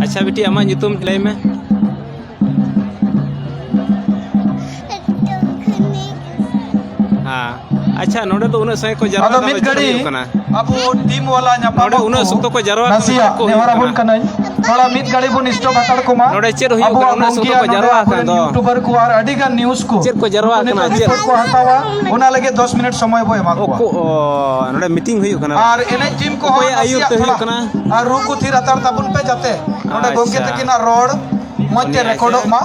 अच्छा बेटी आमा ᱧᱩᱛᱩᱢ ᱞᱟᱹᱭ ᱢᱮ हाँ अच्छा नोडे तो उन्हें सही को जरवा का मित घड़ी अब टीम वाला नोडे उन्हें सुतो को जरवा का को नेहरा बुन कनाई थोड़ा मित घड़ी बुन स्टॉप हतड़ को मा नोडे चेर हुई का उन्हें सुतो को जरवा का दो यूट्यूबर को आर अडी का न्यूज़ को चेर को जरवा का चेर को हतावा उना लगे 10 मिनट समय बो एमा को नोडे मीटिंग हुई का और एने टीम को कोई आयु ते हुई का और रू को थिर हतड़ तबुन पे जाते नोडे गोंगे तकिना रोड मते रिकॉर्ड मा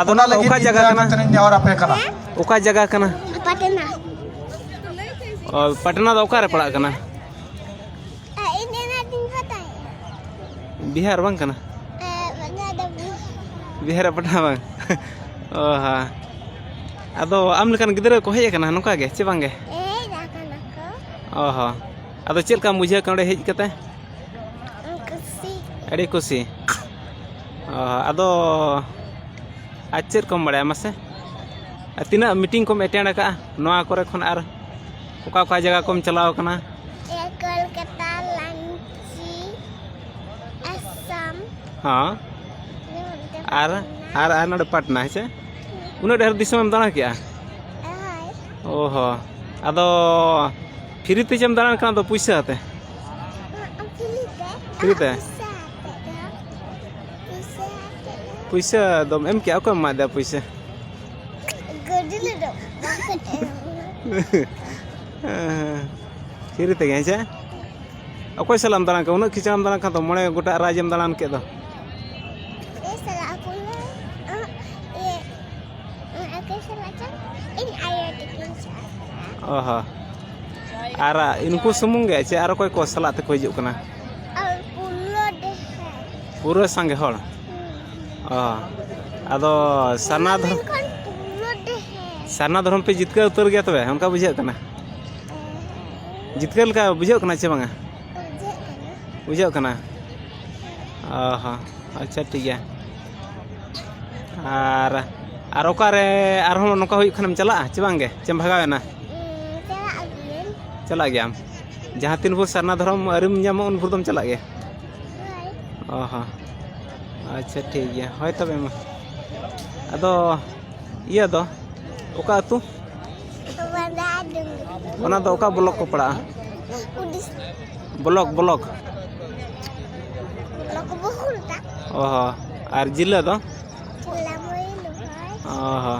अदोना लगे ओका जगह कना तने नेहरा पे कना ओका जगह कना पटना और पटना दो ओका रे पड़ा कना बिहार बंग कना बिहार पटना बंग ओ हां अदो आम लेकन गिदरे को हेज कना नोका गे चे बांगे ओ हां अदो चेल का मुझे कने हेज कते अड़ी खुशी अदो आचर कम बड़ा मसे तीना मीटिंग को अटेंड का नोआ करे खन आर ओका ओका जगह को चलाव कना कोलकाता लांची असम हां आर नडे पटना है उन ढेर दिसम दाना किया ओहो अदो फ्री ते जम दाना का तो पैसा आते फ्री ते पैसा दम एम क्या को मा दे पैसा फ्री ते गए अकोय सलाम दाना का उन खिचाम दाना का तो मणे गोटा राजम दाना के दो ओहो आर इनको सुमुंग गे चे आर कोई को सला ते को हिजुक कना पूरा संगे हड़ अदो सरना धर्म पे जितका उतर गया तबे उनका बुझे कना जितकल का बुझे कना चे बांगा बुझे कना ओहो अच्छा ठीक है आर ओकारे आर हम नोका हुई खनम चला चे बांगे चम भगावेना चला गया जहाँ तीन भूर सरना धर्म अरिम जाम उन भूर दम चला गया ओहो अच्छा ठीक है होय तबे मा अदो इया दो ओका अतु ओना दो ओका ब्लॉक को पड़ा ब्लॉक ओहो आर जिला दो ओहो